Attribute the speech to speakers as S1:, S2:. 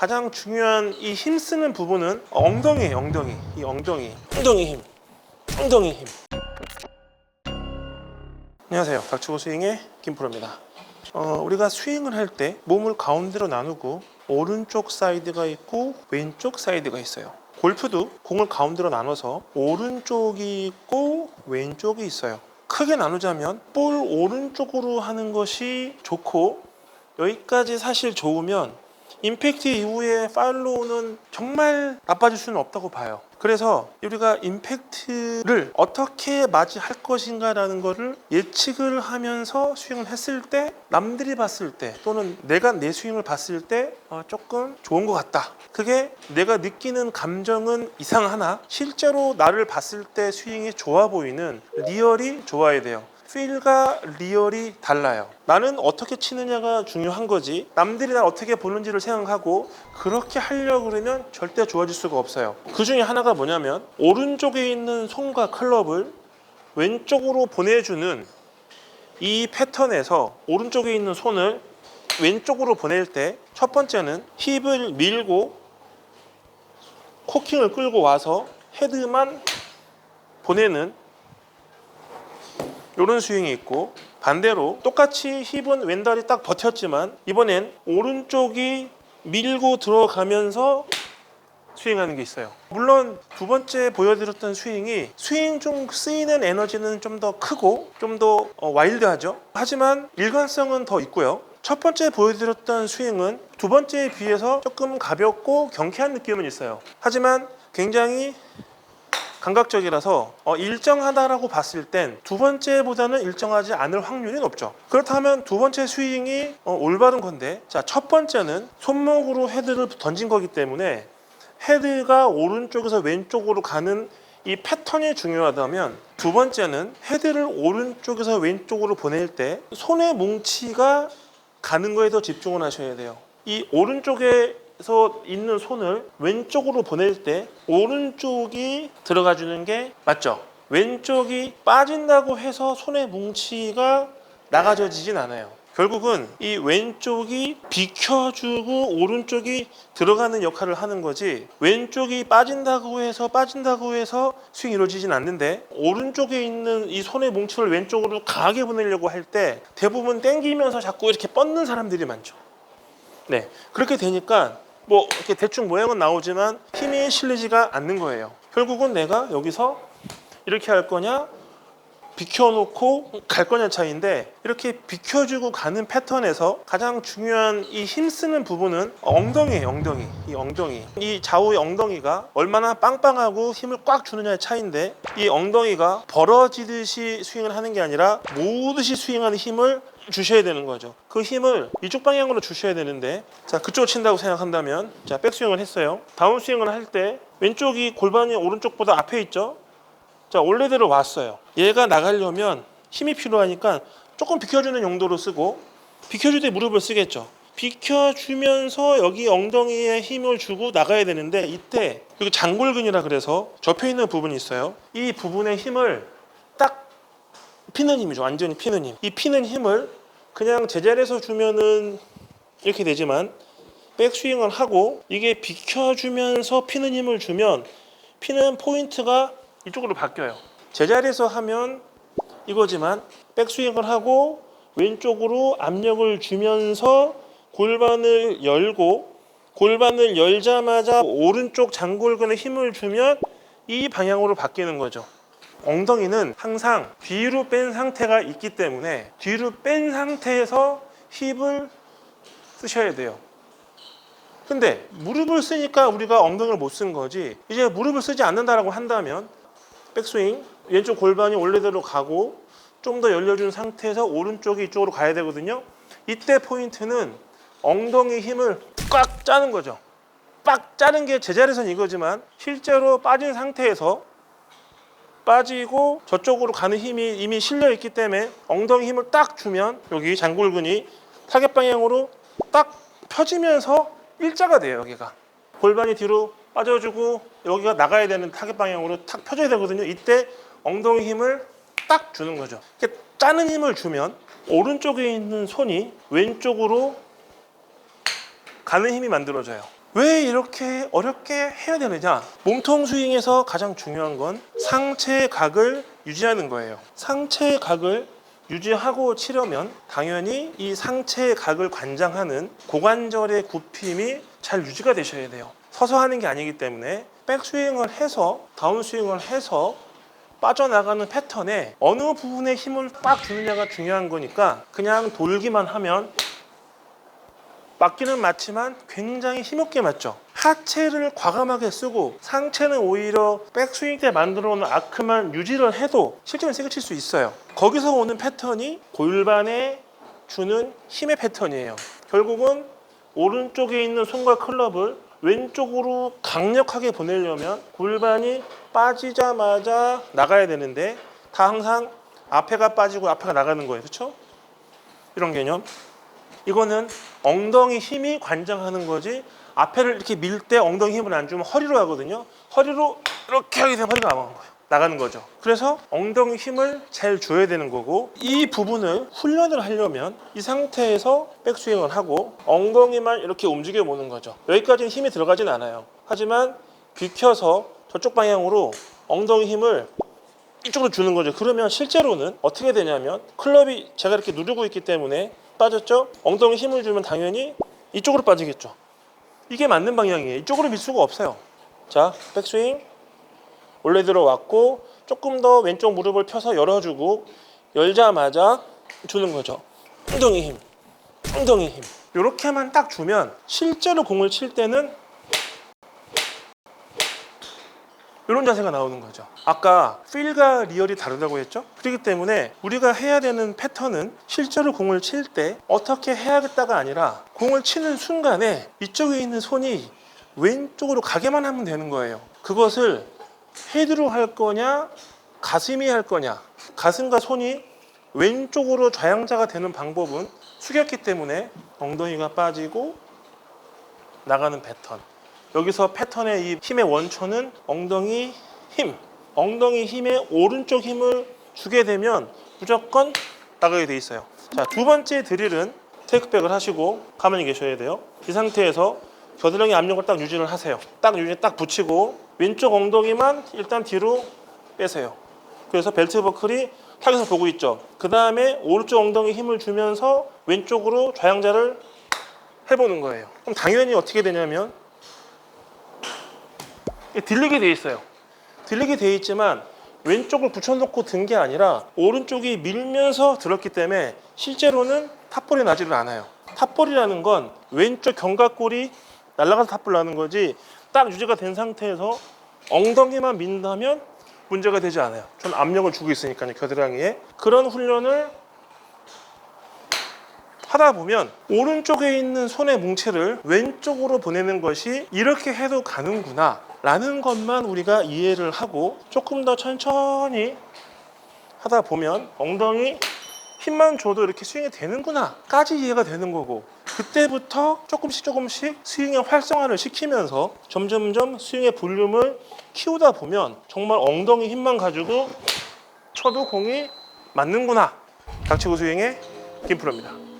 S1: 가장 중요한 이 힘쓰는 부분은 엉덩이에요. 엉덩이. 이 엉덩이 힘. 엉덩이 힘. 안녕하세요. 닥치고 스윙의 김프로입니다. 우리가 스윙을 할 때 몸을 가운데로 나누고 오른쪽 사이드가 있고 왼쪽 사이드가 있어요. 골프도 공을 가운데로 나눠서 오른쪽이 있고 왼쪽이 있어요. 크게 나누자면 볼 오른쪽으로 하는 것이 좋고, 여기까지 사실 좋으면 임팩트 이후에 팔로우는 정말 나빠질 수는 없다고 봐요. 그래서 우리가 임팩트를 어떻게 맞이할 것인가 라는 거를 예측을 하면서 스윙을 했을 때, 남들이 봤을 때 또는 내가 내 스윙을 봤을 때 조금 좋은 것 같다, 그게 내가 느끼는 감정은 이상하나 실제로 나를 봤을 때 스윙이 좋아 보이는 리얼이 좋아야 돼요. 필과 리얼이 달라요. 나는 어떻게 치느냐가 중요한 거지, 남들이 날 어떻게 보는지를 생각하고 그렇게 하려고 그러면 절대 좋아질 수가 없어요. 그 중에 하나가 뭐냐면, 오른쪽에 있는 손과 클럽을 왼쪽으로 보내주는 이 패턴에서 오른쪽에 있는 손을 왼쪽으로 보낼 때, 첫 번째는 힙을 밀고 코킹을 끌고 와서 헤드만 보내는 이런 스윙이 있고, 반대로 똑같이 힙은 왼다리 딱 버텼지만 이번엔 오른쪽이 밀고 들어가면서 스윙하는 게 있어요. 물론 두 번째 보여드렸던 스윙이 스윙 중 쓰이는 에너지는 좀 더 크고 좀 더 와일드하죠. 하지만 일관성은 더 있고요. 첫 번째 보여드렸던 스윙은 두 번째에 비해서 조금 가볍고 경쾌한 느낌은 있어요. 하지만 굉장히 감각적이라서 일정하다라고 봤을 땐 두 번째보다는 일정하지 않을 확률이 높죠. 그렇다면 두 번째 스윙이 올바른 건데, 자, 첫 번째는 손목으로 헤드를 던진 거기 때문에 헤드가 오른쪽에서 왼쪽으로 가는 이 패턴이 중요하다면, 두 번째는 헤드를 오른쪽에서 왼쪽으로 보낼 때 손의 뭉치가 가는 거에 더 집중을 하셔야 돼요. 이 오른쪽에서 있는 손을 왼쪽으로 보낼 때 오른쪽이 들어가 주는 게 맞죠. 왼쪽이 빠진다고 해서 손의 뭉치가 나가져지진 않아요. 결국은 이 왼쪽이 비켜주고 오른쪽이 들어가는 역할을 하는 거지, 왼쪽이 빠진다고 해서 스윙이 이루어지진 않는데, 오른쪽에 있는 이 손의 뭉치를 왼쪽으로 강하게 보내려고 할 때 대부분 땡기면서 자꾸 이렇게 뻗는 사람들이 많죠. 네, 그렇게 되니까 뭐 이렇게 대충 모양은 나오지만 힘이 실리지가 않는 거예요. 결국은 내가 여기서 이렇게 할 거냐 비켜놓고 갈 거냐 차이인데, 이렇게 비켜주고 가는 패턴에서 가장 중요한 이 힘쓰는 부분은 엉덩이에요. 엉덩이. 이 엉덩이, 이 좌우의 엉덩이가 얼마나 빵빵하고 힘을 꽉 주느냐의 차이인데, 이 엉덩이가 벌어지듯이 스윙을 하는 게 아니라 모으듯이 스윙하는 힘을 주셔야 되는 거죠. 그 힘을 이쪽 방향으로 주셔야 되는데, 자, 그쪽으로 친다고 생각한다면, 자, 백스윙을 했어요. 다운스윙을 할 때 왼쪽이 골반이 오른쪽보다 앞에 있죠. 자, 원래대로 왔어요. 얘가 나가려면 힘이 필요하니까 조금 비켜주는 용도로 쓰고, 비켜줄 때 무릎을 쓰겠죠. 비켜주면서 여기 엉덩이에 힘을 주고 나가야 되는데, 이때 여기 장골근이라 그래서 접혀있는 부분이 있어요. 이 부분의 힘을 딱 피는 힘이죠. 완전히 피는 힘. 이 피는 힘을 그냥 제자리에서 주면은 이렇게 되지만, 백스윙을 하고 이게 비켜주면서 피는 힘을 주면 피는 포인트가 이쪽으로 바뀌어요. 제자리에서 하면 이거지만 백스윙을 하고 왼쪽으로 압력을 주면서 골반을 열고, 골반을 열자마자 오른쪽 장골근에 힘을 주면 이 방향으로 바뀌는 거죠. 엉덩이는 항상 뒤로 뺀 상태가 있기 때문에 뒤로 뺀 상태에서 힙을 쓰셔야 돼요. 근데 무릎을 쓰니까 우리가 엉덩이를 못 쓴 거지, 이제 무릎을 쓰지 않는다라고 한다면 백스윙, 왼쪽 골반이 원래대로 가고 좀 더 열려준 상태에서 오른쪽이 이쪽으로 가야 되거든요. 이때 포인트는 엉덩이 힘을 꽉 짜는 거죠. 빡 짜는 게 제자리에서는 이거지만 실제로 빠진 상태에서 빠지고 저쪽으로 가는 힘이 이미 실려 있기 때문에 엉덩이 힘을 딱 주면 여기 장골근이 타겟 방향으로 딱 펴지면서 일자가 돼요. 여기가 골반이 뒤로 빠져주고 여기가 나가야 되는 타겟 방향으로 탁 펴져야 되거든요. 이때 엉덩이 힘을 딱 주는 거죠. 이렇게 짜는 힘을 주면 오른쪽에 있는 손이 왼쪽으로 가는 힘이 만들어져요. 왜 이렇게 어렵게 해야 되느냐? 몸통 스윙에서 가장 중요한 건 상체의 각을 유지하는 거예요. 상체의 각을 유지하고 치려면 당연히 이 상체의 각을 관장하는 고관절의 굽힘이 잘 유지가 되셔야 돼요. 서서 하는 게 아니기 때문에 백스윙을 해서 다운스윙을 해서 빠져나가는 패턴에 어느 부분에 힘을 빡 주느냐가 중요한 거니까 그냥 돌기만 하면 맞기는 맞지만 굉장히 힘없게 맞죠. 하체를 과감하게 쓰고 상체는 오히려 백스윙 때 만들어 놓은 아크만 유지를 해도 실제로 세게 칠 수 있어요. 거기서 오는 패턴이 골반에 주는 힘의 패턴이에요. 결국은 오른쪽에 있는 손과 클럽을 왼쪽으로 강력하게 보내려면 골반이 빠지자마자 나가야 되는데 다 항상 앞에가 빠지고 앞에가 나가는 거예요. 그렇죠? 이런 개념. 이거는 엉덩이 힘이 관장하는 거지 앞에를 이렇게 밀 때 엉덩이 힘을 안 주면 허리로 하거든요. 허리로 이렇게 하게 되면 허리가 나가는 거죠. 그래서 엉덩이 힘을 잘 줘야 되는 거고 이 부분을 훈련을 하려면 이 상태에서 백스윙을 하고 엉덩이만 이렇게 움직여 보는 거죠. 여기까지는 힘이 들어가진 않아요. 하지만 비켜서 저쪽 방향으로 엉덩이 힘을 이쪽으로 주는 거죠. 그러면 실제로는 어떻게 되냐면 클럽이 제가 이렇게 누르고 있기 때문에 빠졌죠? 엉덩이 힘을 주면 당연히 이쪽으로 빠지겠죠. 이게 맞는 방향이에요. 이쪽으로 밀 수가 없어요. 자, 백스윙 원래 들어왔고 조금 더 왼쪽 무릎을 펴서 열어주고 열자마자 주는 거죠. 엉덩이 힘, 엉덩이 힘. 이렇게만 딱 주면 실제로 공을 칠 때는 이런 자세가 나오는 거죠. 아까 필과 리얼이 다르다고 했죠? 그렇기 때문에 우리가 해야 되는 패턴은 실제로 공을 칠 때 어떻게 해야겠다가 아니라 공을 치는 순간에 이쪽에 있는 손이 왼쪽으로 가게만 하면 되는 거예요. 그것을 헤드로 할 거냐 가슴이 할 거냐. 가슴과 손이 왼쪽으로 좌양자가 되는 방법은 숙였기 때문에 엉덩이가 빠지고 나가는 패턴. 여기서 패턴의 이 힘의 원천은 엉덩이 힘. 엉덩이 힘에 오른쪽 힘을 주게 되면 무조건 나가게 돼 있어요. 자, 두 번째 드릴은 테이크백을 하시고 가만히 계셔야 돼요. 이 상태에서 겨드랑이 압력을 딱 유지를 하세요. 딱 유지 딱 붙이고 왼쪽 엉덩이만 일단 뒤로 빼세요. 그래서 벨트 버클이 타겟을 보고 있죠. 그 다음에 오른쪽 엉덩이 힘을 주면서 왼쪽으로 좌양자를 해보는 거예요. 그럼 당연히 어떻게 되냐면 들리게 돼 있어요. 들리게 돼 있지만 왼쪽을 붙여놓고 든 게 아니라 오른쪽이 밀면서 들었기 때문에 실제로는 탑볼이 나지를 않아요. 탑볼이라는 건 왼쪽 견갑골이 날아가서 탑볼 나는 거지 딱 유지가 된 상태에서 엉덩이만 민다면 문제가 되지 않아요. 전 압력을 주고 있으니까요. 겨드랑이에. 그런 훈련을 하다 보면 오른쪽에 있는 손의 뭉치를 왼쪽으로 보내는 것이 이렇게 해도 가는구나 라는 것만 우리가 이해를 하고 조금 더 천천히 하다 보면 엉덩이 힘만 줘도 이렇게 스윙이 되는구나 까지 이해가 되는 거고 그때부터 조금씩 스윙의 활성화를 시키면서 점점점 스윙의 볼륨을 키우다 보면 정말 엉덩이 힘만 가지고 쳐도 공이 맞는구나. 닥치고 스윙의 김프로입니다.